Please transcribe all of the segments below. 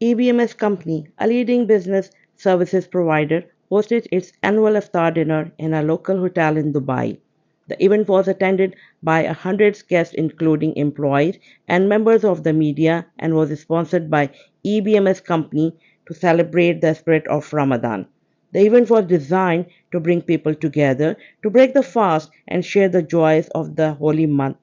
EBMS company, a leading business services provider, hosted its annual Iftar Dinner in a local hotel in Dubai. The event was attended by 100 guests including employees and members of the media and was sponsored by EBMS company to celebrate the spirit of Ramadan. The event was designed to bring people together to break the fast and share the joys of the holy month.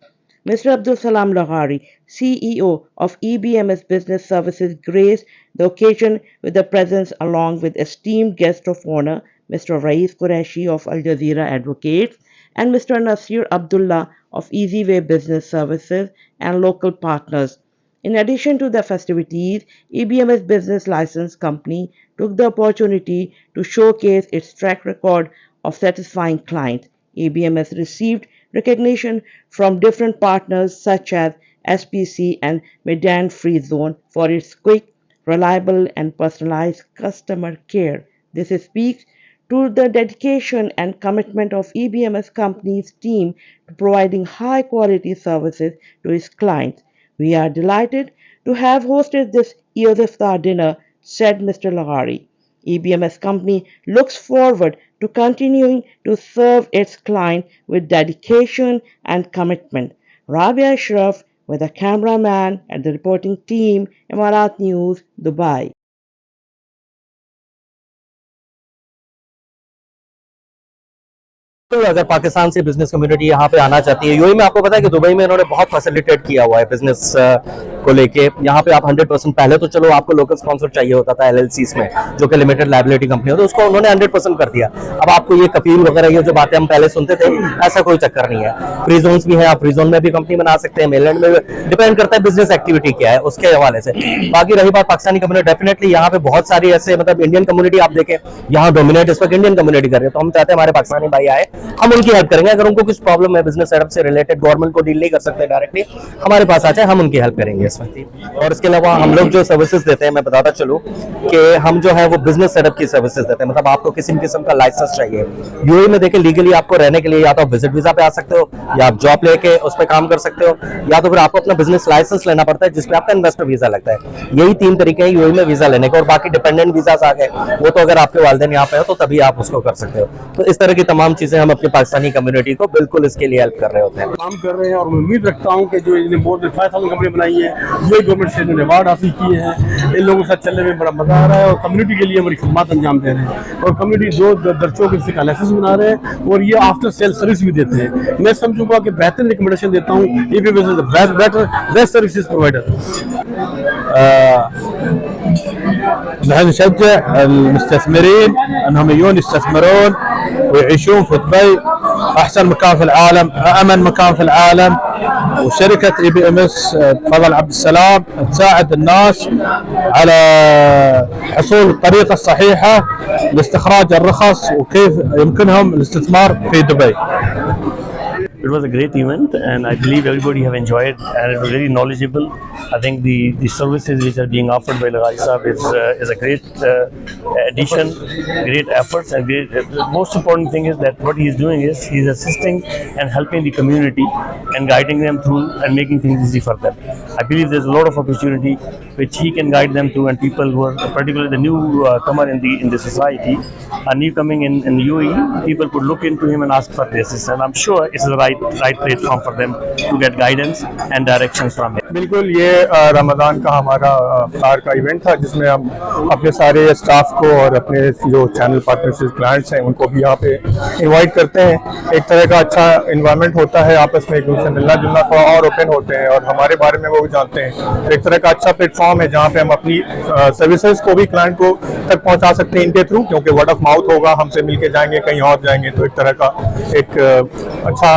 Mr. Abdul Salam Laghari, CEO of EBMS Business Services, graced the occasion with the presence along with esteemed guest of honor, Mr. Rais Qureshi of Al Jazeera Advocates and Mr. Nasir Abdullah of Easyway Business Services and local partners. In addition to the festivities, EBMS Business License Company took the opportunity to showcase its track record of satisfying clients. EBMS received recognition from different partners such as SPC and Medan Free Zone for its quick, reliable, and personalized customer care. This speaks to the dedication and commitment of EBMS company's team to providing high quality services to its clients. We are delighted to have hosted this year's Iftar dinner, said Mr. Laghari. EBMS company looks forward to continuing to serve its client with dedication and commitment. Rabia Ashraf with the cameraman at the reporting team, Emarat News, Dubai. तो अगर पाकिस्तान से business community यहाँ पे आना चाहती है, UAE में आपको पता है कि दुबई में इन्होंने बहुत फैसिलिटेट किया हुआ है बिजनेस को लेके। यहाँ पे आप 100% पहले तो चलो आपको लोकल स्पॉन्सर चाहिए होता था एलएलसीज में, जो कि लिमिटेड लायबिलिटी कंपनी होती है, उसको उन्होंने 100% कर दिया। अब आपको ये कफील वगैरह ये जो बातें हम पहले सुनते थे, ऐसा कोई चक्कर नहीं है। फ्री जोन्स भी है, आप फ्री जोन में भी कंपनी बना सकते हैं, मेनलैंड में डिपेंड करता है बिजनेस एक्टिविटी क्या है उसके हवाले से। बाकी रही बात पाकिस्तानी कम्युनिटी, डेफिनेटली यहाँ पे बहुत सारी ऐसे मतलब इंडियन कम्युनिटी आप देखें, यहाँ डोमिनेट इस वक्त इंडियन कम्युनिटी कर रही है, तो हम चाहते हैं हमारे पाकिस्तानी भाई आए, हम उनकी हेल्प करेंगे। अगर उनको कुछ प्रॉब्लम है बिजनेस सेटअप से रिलेटेड, गवर्नमेंट को डील नहीं कर सकते डायरेक्टली, हमारे पास आ जाए, हम उनकी हेल्प करेंगे इस वक्त। और इसके अलावा हम लोग जो सर्विसेज देते हैं, मैं बताता चलूं कि हम जो है वो बिजनेस सेटअप की सर्विसेज देते हैं। मतलब आपको किसी किस्म का लाइसेंस चाहिए यूएई में, देखिए लीगली आपको रहने के लिए या तो आप विजिट वीजा पे आ सकते हो, या आप जॉब लेके उस पर काम कर सकते हो, या तो फिर आपको अपना बिजनेस लाइसेंस लेना पड़ता है जिसमें आपका इन्वेस्टर वीजा लगता है। यही 3 तरीके हैं यूएई में वीजा लेने के। और बाकी डिपेंडेंट वीजा आ गए, वो तो अगर आपके वालिदैन यहाँ पे हो तो तभी आप उसको कर सकते हो। तो इस तरह की तमाम चीजें हम अपनी पाकिस्तानी कम्युनिटी को बिल्कुल इसके लिए हेल्प कर रहे होते हैं, काम कर रहे हैं। और मैं उम्मीद रखता हूँ कि जो इन्होंने मोर देन 5000 कंपनी बनाई है, ये गवर्नमेंट से इन्होंने अवार्ड हासिल किए हैं, इन लोगों के साथ चलने में बड़ा मजा आ रहा है और कम्युनिटी के लिए बड़ी खिदमत अंजाम दे रहे हैं। और कम्युनिटी जो दर्जों के इसका लाइसेंस बना रहे हैं और ये आफ्टर सेल सर्विस भी देते हैं। मैं समझूंगा कि बेहतर रिकमेंडेशन देता हूँ, best services provider. نحن نشجع المستثمرين انهم يجون يستثمرون ويعيشون في دبي، احسن مكان في العالم، امن مكان في العالم. وشركه اي بي ام اس بفضل عبد السلام تساعد الناس على حصول الطريقه الصحيحه لاستخراج الرخص وكيف يمكنهم الاستثمار في دبي. It was a great event, and I believe everybody have enjoyed, and it was very knowledgeable. I think the services which are being offered by Laghari Sahab is a great addition, great efforts, and the most important thing is that what he is doing is he is assisting and helping the community and guiding them through and making things easy for them. I believe there's a lot of opportunity which he can guide them through, and people who are particularly the new comer in the society, are new coming in UAE, people could look into him and ask for the assistance. I'm sure it's the right platform for them to get guidance and directions from him. बिल्कुल, ये रमज़ान का हमारा इफ्तार का event था जिसमें हम अपने सारे स्टाफ को और अपने जो चैनल पार्टनर्स क्लाइंट्स हैं उनको भी यहाँ पे इनवाइट करते हैं। एक तरह का अच्छा इन्वायरमेंट होता है, आपस में एक दूसरे से मिलना जुलना थोड़ा और ओपन होते हैं और हमारे बारे में वो भी जानते हैं। एक तरह का अच्छा प्लेटफॉर्म है जहाँ पे हम अपनी सर्विसेज को भी क्लाइंट को तक पहुँचा सकते हैं इनके थ्रू, क्योंकि वर्ड ऑफ माउथ होगा, हमसे मिल के जाएंगे कहीं और जाएंगे, तो एक तरह का एक अच्छा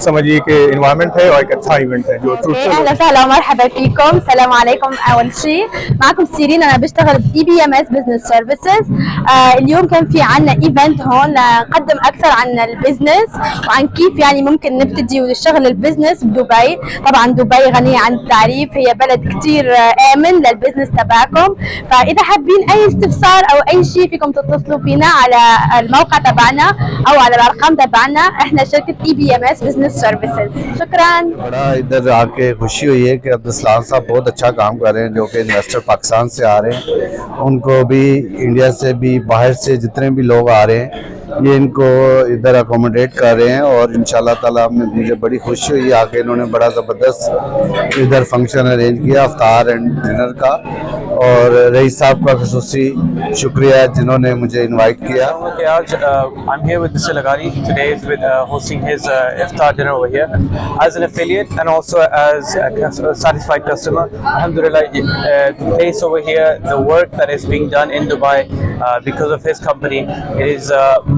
समझिए कि इन्वायरमेंट है और एक अच्छा इवेंट है जो اهلا وسهلا ومرحبا فيكم. السلام عليكم. اول شيء معكم سيرين، انا بشتغل باي بي ام اس بزنس سيرفيسز. اليوم كان في عندنا ايفنت هون لنقدم اكثر عن البزنس وعن كيف يعني ممكن نبتدي ونشتغل البزنس بدبي. طبعا دبي غنيه عن التعريف، هي بلد كثير امن للبزنس تبعكم، فاذا حابين اي استفسار او اي شيء فيكم تتصلوا فينا على الموقع تبعنا او على الارقام تبعنا. احنا شركه اي بي ام اس business services. शुक्रान. बड़ा इधर आके खुशी हुई है कि अब्दुलसलाम साहब बहुत अच्छा काम कर रहे हैं, जो कि इन्वेस्टर पाकिस्तान से आ रहे हैं, उनको भी इंडिया से भी बाहर से जितने भी लोग आ रहे हैं ये इनको इधर अकोमोडेट कर रहे हैं और इंशाल्लाह ताला मुझे बड़ी खुशी हुई आके इन्होंने बड़ा ज़बरदस्त इधर फंक्शन अरेंज किया इफ्तार एंड डिनर का, और रईस साहब का खसूसी शुक्रिया जिन्होंने मुझे इनवाइट किया। I'm here with Mr. Lagari today with hosting his Iftar dinner over here as an affiliate and also as a satisfied customer. Alhamdulillah, the place over here, the work that is being done in Dubai because of his company, it is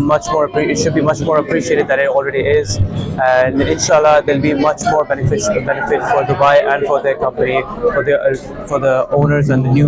it should be much more appreciated than it already is, and inshallah there'll be much more benefit for Dubai and for their company, for the owners and the new